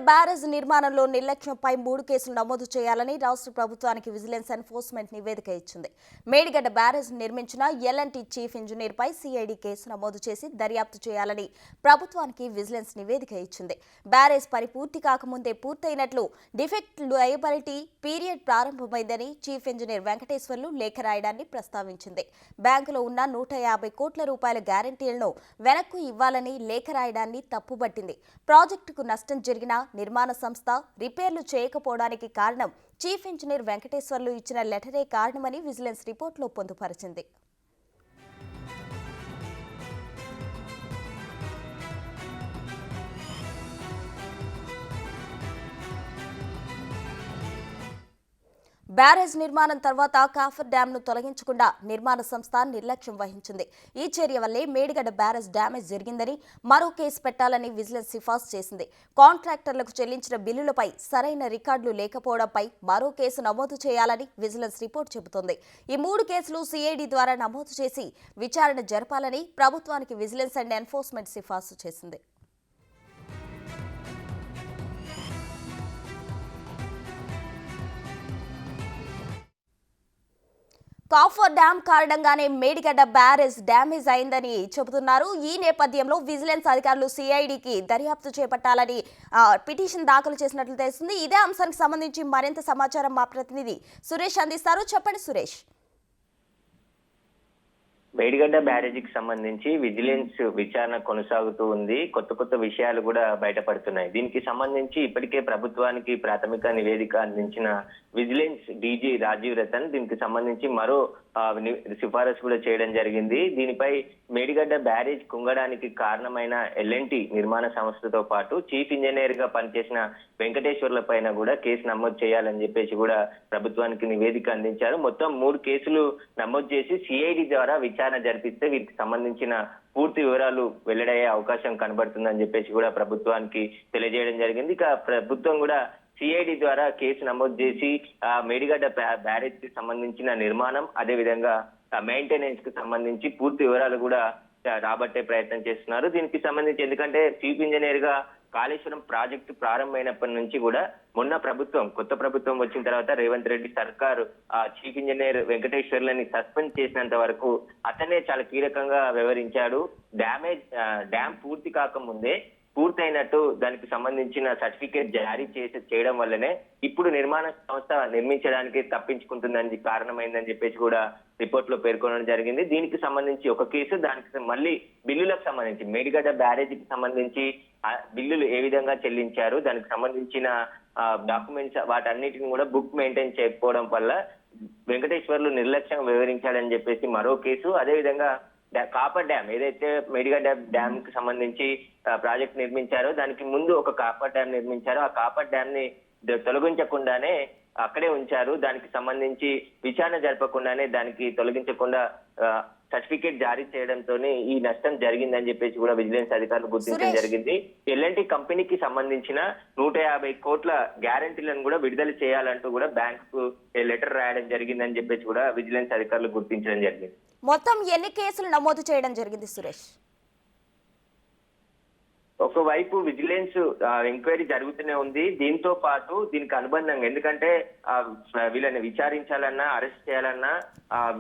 Barrage నిర్మాణంలో నిర్లక్ష్యంపై 3 కేసులు నమోదు చేయాలని రాష్ట్ర ప్రభుత్వానికి విజిలెన్స్ ఎన్ఫోర్స్మెంట్ నివేదిక ఇచ్చింది. మేడిగడ్డ బ్యారేజ్ నిర్మించిన ఎల్&టీ చీఫ్ ఇంజనీర్పై సిఐడి కేసు నమోదు చేసి దర్యాప్తు చేయాలని ప్రభుత్వానికి విజిలెన్స్ నివేదిక ఇచ్చింది. బ్యారేజ్ పని పూర్తి కాకముందే పూర్తయినట్లు డిఫెక్ట్ లయబిలిటీ పీరియడ్ ప్రారంభమైందని చీఫ్ ఇంజనీర్ వెంకటేశ్వర్లు లేఖ రాయడాన్ని ప్రస్తావించింది. బ్యాంకులో ఉన్న 150 కోట్ల రూపాయల గ్యారంటీలను వెనక్కు ఇవ్వాలని లేఖ రాయడాన్ని తప్పుబట్టింది. ప్రాజెక్టుకు నష్టం జరిగిన నిర్మాణ సంస్థ రిపేర్లు చేయకపోవడానికి కారణం చీఫ్ ఇంజనీర్ వెంకటేశ్వర్లు ఇచ్చిన లెటరే కారణమని విజిలెన్స్ రిపోర్టులో పొందుపరిచింది. బ్యారేజ్ నిర్మాణం తర్వాత కాఫర్ డ్యాంను తొలగించకుండా నిర్మాణ సంస్థ నిర్లక్ష్యం వహించింది. ఈ చర్య వల్లే మేడిగడ్డ బ్యారేజ్ డ్యామేజ్ జరిగిందని మరో కేసు పెట్టాలని విజిలెన్స్ సిఫార్సు చేసింది. కాంట్రాక్టర్లకు చెల్లించిన బిల్లులపై సరైన రికార్డులు లేకపోవడంపై మరో కేసు నమోదు చేయాలని విజిలెన్స్ రిపోర్ట్ చెబుతోంది. ఈ 3 కేసులు సిఐడి ద్వారా నమోదు చేసి విచారణ జరపాలని ప్రభుత్వానికి విజిలెన్స్ అండ్ ఎన్ఫోర్స్మెంట్ సిఫార్సు చేసింది. కాఫర్ డ్యాం కారణంగానే మేడిగడ్డ బ్యారేజ్ డ్యామేజ్ అయిందని చెబుతున్నారు. ఈ నేపథ్యంలో విజిలెన్స్ అధికారులు సిఐడికి దర్యాప్తు చేపట్టాలని పిటిషన్ దాఖలు చేసినట్లు తెలిసింది. ఇదే అంశానికి సంబంధించి మరింత సమాచారం మా ప్రతినిధి సురేష్ అందిస్తారు. చెప్పండి సురేష్. మేడిగడ్డ బ్యారేజీకి సంబంధించి విజిలెన్స్ విచారణ కొనసాగుతూ ఉంది. కొత్త విషయాలు కూడా బయటపడుతున్నాయి. దీనికి సంబంధించి ఇప్పటికే ప్రభుత్వానికి ప్రాథమిక నివేదిక అందించిన విజిలెన్స్ డీజీ రాజీవ్ రతన్ దీనికి సంబంధించి మరో సిఫారసు కూడా చేయడం జరిగింది. దీనిపై మేడిగడ్డ బ్యారేజ్ కుంగడానికి కారణమైన ఎల్&టీ నిర్మాణ సంస్థతో పాటు చీఫ్ ఇంజనీర్ గా పనిచేసిన వెంకటేశ్వర్ల పైన కూడా కేసు నమోదు చేయాలని చెప్పేసి కూడా ప్రభుత్వానికి నివేదిక అందించారు. మొత్తం 3 కేసులు నమోదు చేసి సిఐడి ద్వారా విచారణ జరిపిస్తే వీటికి సంబంధించిన పూర్తి వివరాలు వెల్లడయ్యే అవకాశం కనబడుతుందని చెప్పేసి కూడా ప్రభుత్వానికి తెలియజేయడం జరిగింది. ఇక ప్రభుత్వం కూడా సిఐడి ద్వారా కేసు నమోదు చేసి మేడిగడ్డ బ్యారేజ్ కి సంబంధించిన నిర్మాణం అదే విధంగా మెయింటెనెన్స్ కి సంబంధించి పూర్తి వివరాలు కూడా రాబట్టే ప్రయత్నం చేస్తున్నారు. దీనికి సంబంధించి ఎందుకంటే చీఫ్ ఇంజనీర్ గా కాళేశ్వరం ప్రాజెక్టు ప్రారంభమైనప్పటి నుంచి కూడా మొన్న కొత్త ప్రభుత్వం వచ్చిన తర్వాత రేవంత్ రెడ్డి సర్కారు చీఫ్ ఇంజనీర్ వెంకటేశ్వర్లని సస్పెండ్ చేసినంత వరకు అతనే చాలా కీలకంగా వ్యవహరించాడు. డ్యామ్ పూర్తి కాకముందే పూర్తయినట్టు దానికి సంబంధించిన సర్టిఫికేట్ జారీ చేయడం వల్లనే ఇప్పుడు నిర్మాణ సంస్థ నిర్మించడానికి తప్పించుకుంటుందని కారణమైందని చెప్పేసి కూడా రిపోర్ట్ లో పేర్కొనడం జరిగింది. దీనికి సంబంధించి ఒక కేసు, దానికి మళ్ళీ బిల్లులకు సంబంధించి మేడిగడ్డ బ్యారేజీకి సంబంధించి బిల్లులు ఏ విధంగా చెల్లించారు, దానికి సంబంధించిన డాక్యుమెంట్స్ వాటన్నిటిని కూడా బుక్ మెయింటైన్ చేయకపోవడం వల్ల వెంకటేశ్వర్లు నిర్లక్ష్యంగా వివరించాడని చెప్పేసి మరో కేసు. అదేవిధంగా కాపర్ డ్యామ్ ఏదైతే మేడిగడ్డ డ్యామ్ కి సంబంధించి ప్రాజెక్ట్ నిర్మించారో దానికి ముందు ఒక కాపర్ డ్యామ్ నిర్మించారో ఆ కాపర్ డ్యామ్ ని తొలగించకుండానే అక్కడే ఉంచారు. దానికి సంబంధించి విచారణ జరపకుండానే దానికి తొలగించకుండా సర్టిఫికేట్ జారీ చేయడంతో ఈ నష్టం జరిగిందని చెప్పేసి కూడా విజిలెన్స్ అధికారులు గుర్తించడం జరిగింది. ఎల్&టీ కంపెనీకి సంబంధించిన 150 కోట్ల గ్యారంటీలను కూడా విడుదల చేయాలంటూ కూడా బ్యాంకు లెటర్ రాయడం జరిగిందని చెప్పేసి కూడా విజిలెన్స్ అధికారులు గుర్తించడం జరిగింది. మొత్తం ఎన్ని కేసులు నమోదు చేయడం జరిగింది సురేష్? ఒకవైపు విజిలెన్స్ ఎంక్వైరీ జరుగుతూనే ఉంది. దీంతో పాటు దీనికి అనుబంధంగా ఎందుకంటే వీళ్ళని విచారించాలన్నా అరెస్ట్ చేయాలన్నా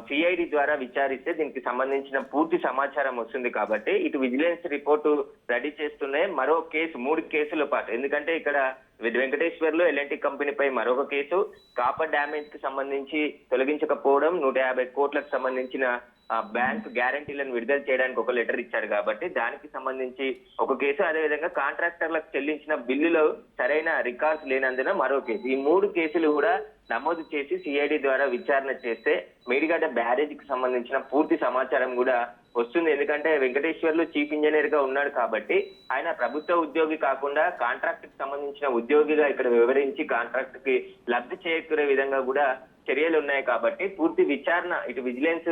సిఐడి ద్వారా విచారిస్తే దీనికి సంబంధించిన పూర్తి సమాచారం వస్తుంది. కాబట్టి ఇటు విజిలెన్స్ రిపోర్టు రెడీ చేస్తూనే మరో కేసు 3 కేసుల పాటు ఎందుకంటే ఇక్కడ వెంకటేశ్వర్లు ఎల్&టీ కంపెనీపై మరొక కేసు, కాపర్ డ్యామేజ్ కి సంబంధించి తొలగించకపోవడం, 150 కోట్లకు సంబంధించిన బ్యాంక్ గ్యారంటీలను విడుదల చేయడానికి ఒక లెటర్ ఇచ్చారు కాబట్టి దానికి సంబంధించి ఒక కేసు, అదేవిధంగా కాంట్రాక్టర్లకు చెల్లించిన బిల్లులో సరైన రికార్డ్స్ లేనందున మరో కేసు. ఈ 3 కేసులు కూడా నమోదు చేసి సిఐడి ద్వారా విచారణ చేస్తే మేడిగడ్డ బ్యారేజీకి సంబంధించిన పూర్తి సమాచారం కూడా వస్తుంది. ఎందుకంటే వెంకటేశ్వర్లు చీఫ్ ఇంజనీర్ గా ఉన్నాడు కాబట్టి ఆయన ప్రభుత్వ ఉద్యోగి కాకుండా కాంట్రాక్ట్ కి సంబంధించిన ఉద్యోగిగా ఇక్కడ వివరించి కాంట్రాక్ట్ కి లబ్ధి చేకూరే విధంగా కూడా చర్యలు ఉన్నాయి. కాబట్టి పూర్తి విచారణ ఇటు విజిలెన్స్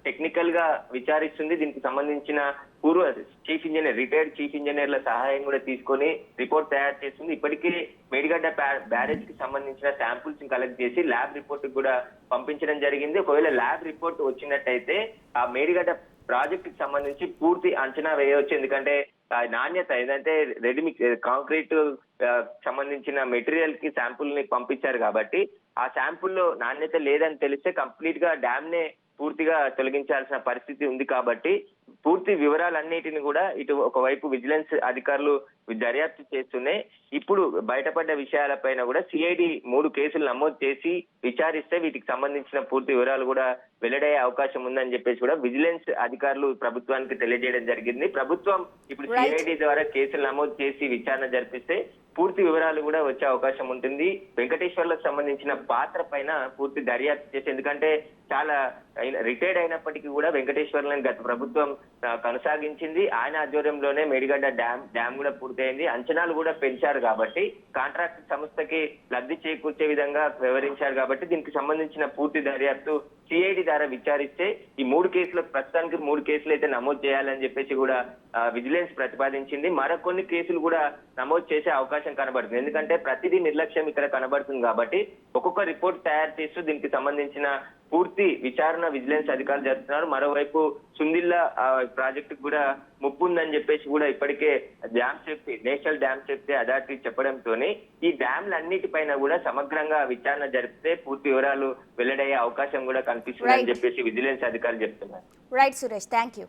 టెక్నికల్ గా విచారిస్తుంది. దీనికి సంబంధించిన పూర్వ చీఫ్ ఇంజనీర్ రిటైర్డ్ చీఫ్ ఇంజనీర్ల సహాయం కూడా తీసుకొని రిపోర్ట్ తయారు చేస్తుంది. ఇప్పటికీ మేడిగడ్డ బ్యారేజ్ కి సంబంధించిన శాంపుల్స్ కలెక్ట్ చేసి ల్యాబ్ రిపోర్ట్ కూడా పంపించడం జరిగింది. ఒకవేళ ల్యాబ్ రిపోర్ట్ వచ్చినట్టయితే ఆ మేడిగడ్డ ప్రాజెక్ట్ కి సంబంధించి పూర్తి అంచనా వేయవచ్చు. ఎందుకంటే నాణ్యత ఏదంటే రెడీమిక్స్ కాంక్రీట్ సంబంధించిన మెటీరియల్ కి శాంపుల్ ని పంపించారు కాబట్టి ఆ శాంపుల్లో నాణ్యత లేదని తెలిస్తే కంప్లీట్ గా డ్యామ్ నే పూర్తిగా తొలగించాల్సిన పరిస్థితి ఉంది కాబట్టి పూర్తి వివరాలన్నిటిని కూడా ఇటు ఒకవైపు విజిలెన్స్ అధికారులు దర్యాప్తు చేస్తూనే ఇప్పుడు బయటపడ్డ విషయాలపైన కూడా సిఐడి 3 కేసులు నమోదు చేసి విచారిస్తే వీటికి సంబంధించిన పూర్తి వివరాలు కూడా వెల్లడయ్యే అవకాశం ఉందని చెప్పేసి కూడా విజిలెన్స్ అధికారులు ప్రభుత్వానికి తెలియజేయడం జరిగింది. ప్రభుత్వం ఇప్పుడు సిఐడి ద్వారా కేసులు నమోదు చేసి విచారణ జరిపిస్తే పూర్తి వివరాలు కూడా వచ్చే అవకాశం ఉంటుంది. వెంకటేశ్వర్లకు సంబంధించిన పాత్ర పైన పూర్తి దర్యాప్తు చేసి, ఎందుకంటే చాలా రిటైర్డ్ అయినప్పటికీ కూడా వెంకటేశ్వర్లను గత ప్రభుత్వం కొనసాగించింది. ఆయన ఆధ్వర్యంలోనే మేడిగడ్డ డ్యామ్ కూడా పూర్తయింది. అంచనాలు కూడా పెంచారు కాబట్టి కాంట్రాక్ట్ సంస్థకి లబ్ధి చేకూర్చే విధంగా వ్యవహరించారు కాబట్టి దీనికి సంబంధించిన పూర్తి దర్యాప్తు సిఐడి ద్వారా విచారిస్తే ఈ 3 కేసులకు ప్రస్తుతానికి 3 కేసులు అయితే నమోదు చేయాలని చెప్పేసి కూడా విజిలెన్స్ ప్రతిపాదించింది. మరికొన్ని కేసులు కూడా నమోదు చేసే అవకాశం కనబడుతుంది. ఎందుకంటే ప్రతిదీ నిర్లక్ష్యం ఇక్కడ కనబడుతుంది కాబట్టి ఒక్కొక్క రిపోర్ట్ తయారు చేస్తూ దీనికి సంబంధించిన పూర్తి విచారణ విజిలెన్స్ అధికారులు జరుపుతున్నారు. మరోవైపు సుందిల్లా ప్రాజెక్టు కూడా ముప్పు ఉందని చెప్పేసి కూడా ఇప్పటికే నేషనల్ డ్యామ్ సేఫ్టీ అథారిటీ చెప్పడంతోనే ఈ డ్యామ్లన్నిటిపైన కూడా సమగ్రంగా విచారణ జరిపితే పూర్తి వివరాలు వెల్లడయ్యే అవకాశం కూడా కనిపిస్తుందని చెప్పేసి విజిలెన్స్ అధికారులు చెప్తున్నారు. Right Suresh, thank you.